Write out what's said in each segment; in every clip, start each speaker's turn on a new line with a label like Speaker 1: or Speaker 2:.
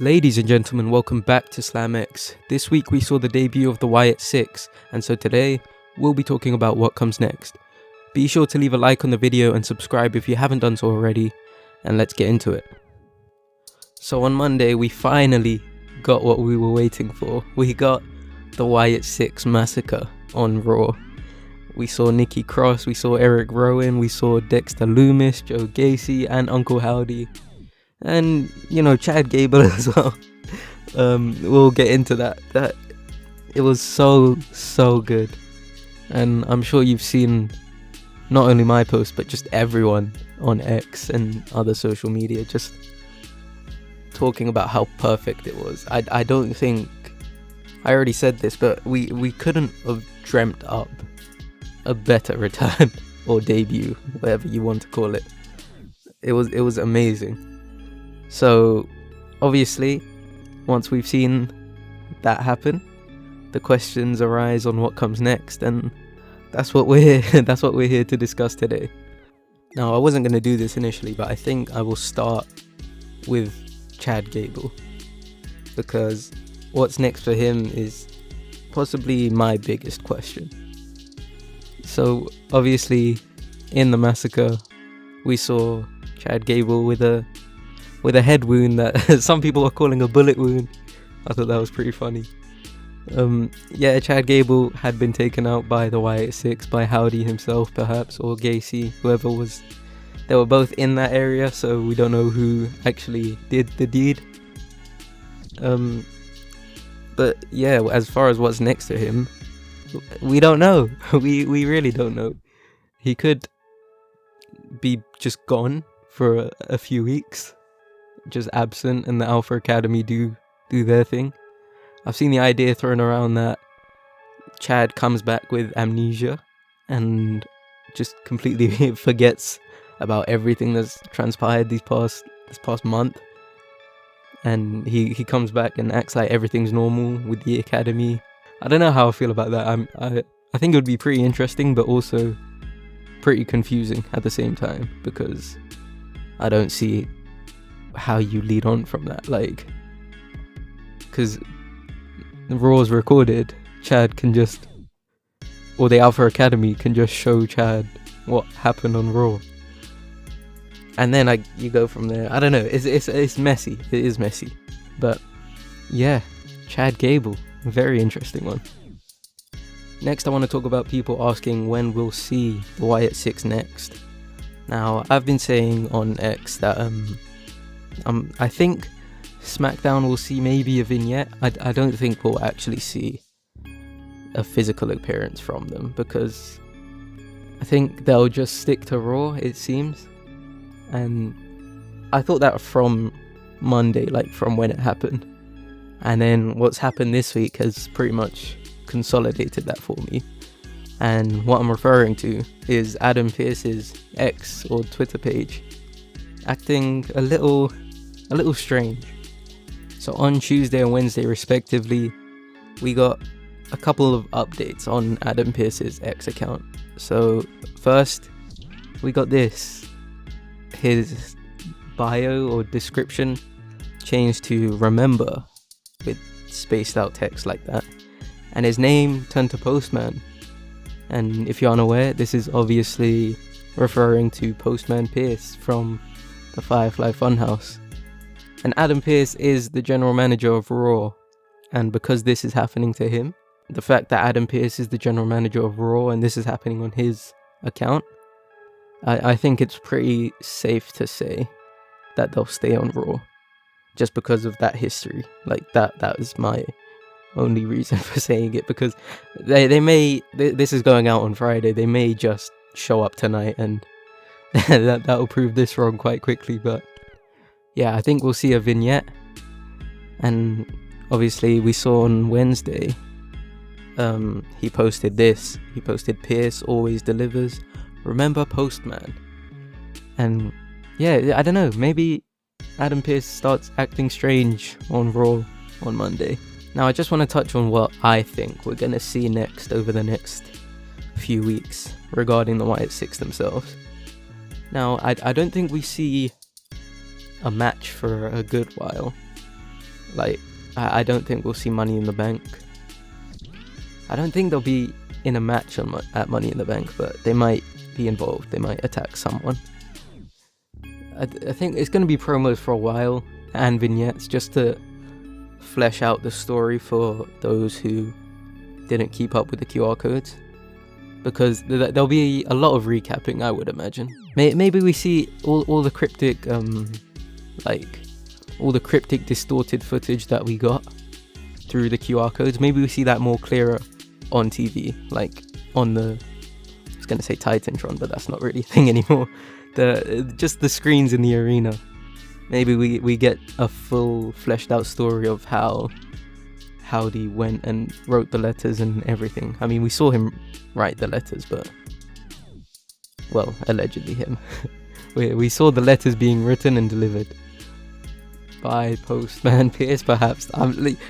Speaker 1: Ladies and gentlemen, welcome back to Slam X. This week we saw the debut of the Wyatt Sicks, and so today we'll be talking about what comes next. Be sure to leave a like on the video and subscribe if you haven't done so already, and let's get into it. So on Monday we finally got what we were waiting for. We got the Wyatt Sicks massacre on Raw. We saw Nikki Cross, we saw Eric Rowan, we saw Dexter Loomis, Joe Gacy, and Uncle Howdy. And, Chad Gable as well. We'll get into that. It was so good. And I'm sure you've seen not only my post, but just everyone on X and other social media just talking about how perfect it was. I don't think, I already said this, but we couldn't have dreamt up a better return or debut, whatever you want to call it. It was amazing. So, obviously, once we've seen that happen, the questions arise on what comes next, and that's what we're here to discuss today. Now, I wasn't going to do this initially, but I think I will start with Chad Gable, because what's next for him is possibly my biggest question. So, obviously, in the massacre, we saw Chad Gable with a head wound that some people are calling a bullet wound. I thought that was pretty funny. Chad Gable had been taken out by the Wyatt Sicks, by Howdy himself perhaps, or Gacy, whoever was. They were both in that area, so we don't know who actually did the deed. But yeah, as far as what's next to him, we don't know. We really don't know. He could be just gone for a few weeks, just absent, and the Alpha Academy do their thing. I've seen the idea thrown around that Chad comes back with amnesia and just completely forgets about everything that's transpired this past month, and he comes back and acts like everything's normal with the Academy. I don't know how I feel about that. I think it would be pretty interesting, but also pretty confusing at the same time, because I don't see how you lead on from that, because the Raw's recorded, Chad can just, or the Alpha Academy can just show Chad what happened on Raw, and then you go from there. I don't know, it's messy. It is messy, but yeah, Chad Gable, very interesting one. Next, I want to talk about people asking when we'll see the Wyatt Sicks next. Now, I've been saying on X that I think SmackDown will see maybe a vignette. I don't think we'll actually see a physical appearance from them, because I think they'll just stick to Raw, it seems. And I thought that from Monday, from when it happened. And then what's happened this week has pretty much consolidated that for me. And what I'm referring to is Adam Pearce's X or Twitter page acting a little strange. So on Tuesday and Wednesday respectively, we got a couple of updates on Adam Pearce's X account. So first, we got this. His bio or description changed to remember, with spaced out text like that. And his name turned to Postman. And if you're unaware, this is obviously referring to Postman Pearce from the Firefly Funhouse. And Adam Pearce is the general manager of Raw. And because this is happening to him, the fact that Adam Pearce is the general manager of Raw and this is happening on his account, I think it's pretty safe to say that they'll stay on Raw. Just because of that history. That is my only reason for saying it, because they may, this is going out on Friday, they may just show up tonight, and that'll prove this wrong quite quickly. But yeah, I think we'll see a vignette. And obviously we saw on Wednesday, he posted this. He posted Pearce always delivers, remember Postman. And yeah, I don't know, maybe Adam Pearce starts acting strange on Raw on Monday. Now, I just want to touch on what I think we're going to see next over the next few weeks regarding the Wyatt Sicks themselves. Now, I don't think we see a match for a good while. Like, I don't think we'll see Money in the Bank. I don't think they'll be in a match at Money in the Bank, but they might be involved. They might attack someone. I think it's going to be promos for a while and vignettes just to flesh out the story for those who didn't keep up with the QR codes, because there'll be a lot of recapping, I would imagine. Maybe we see all the cryptic all the cryptic distorted footage that we got through the QR codes. Maybe we see that more clearer on TV, like on the, I was gonna say Titantron, but that's not really a thing anymore. Just the screens in the arena. Maybe we get a full fleshed out story of how Howdy went and wrote the letters and everything. I mean, we saw him write the letters, but, well, allegedly him. we saw the letters being written and delivered by Postman Pierce, perhaps.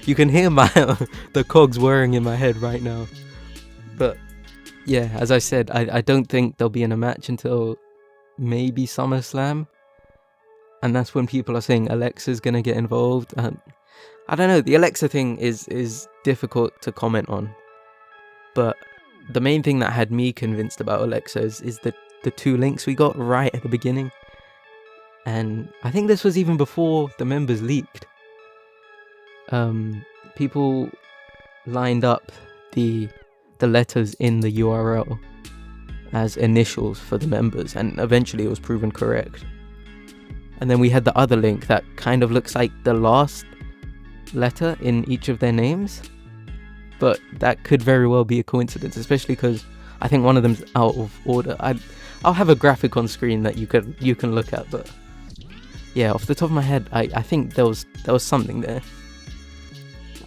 Speaker 1: You can hear the cogs whirring in my head right now. But yeah, as I said, I don't think they'll be in a match until maybe SummerSlam, and that's when people are saying Alexa's gonna get involved. I don't know, the Alexa thing is difficult to comment on, but the main thing that had me convinced about Alexa is the 2 links we got right at the beginning. And I think this was even before the members leaked. People lined up the letters in the URL as initials for the members, and eventually it was proven correct. And then we had the other link that kind of looks like the last letter in each of their names, but that could very well be a coincidence, especially because I think one of them's out of order. I'll have a graphic on screen that you can look at, but yeah, off the top of my head, I think there was something there.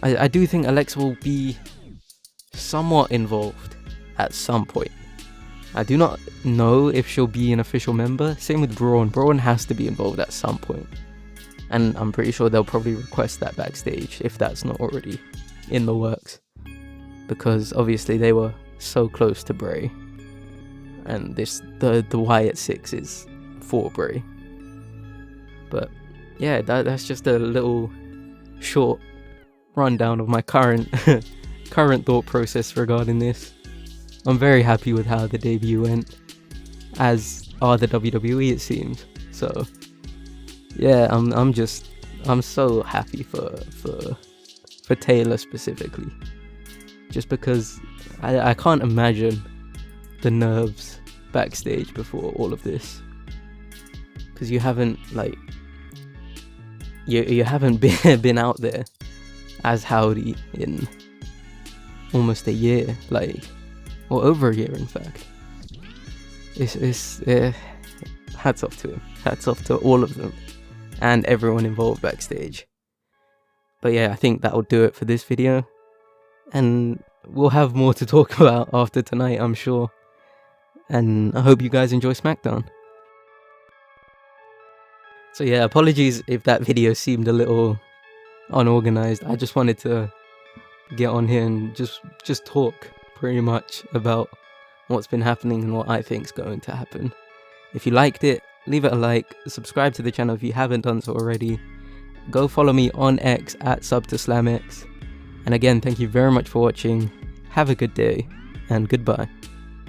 Speaker 1: I do think Alexa will be somewhat involved at some point. I do not know if she'll be an official member. Same with Braun. Braun has to be involved at some point. And I'm pretty sure they'll probably request that backstage if that's not already in the works. Because obviously they were so close to Bray. And the Wyatt Sicks is for Bray. But yeah, that's just a little short rundown of my current thought process regarding this. I'm very happy with how the debut went, as are the WWE, it seems. So yeah, I'm so happy for Taylor specifically, just because I can't imagine the nerves backstage before all of this, because you haven't you haven't been out there as Howdy in almost a year, or over a year in fact. It's hats off to him, hats off to all of them and everyone involved backstage. But yeah, I think that'll do it for this video, and we'll have more to talk about after tonight, I'm sure. And I hope you guys enjoy SmackDown. So yeah, apologies if that video seemed a little unorganized. I just wanted to get on here and just talk pretty much about what's been happening and what I think's going to happen. If you liked it, leave it a like, subscribe to the channel if you haven't done so already. Go follow me on X at @SubToSlamX. And again, thank you very much for watching. Have a good day, and goodbye.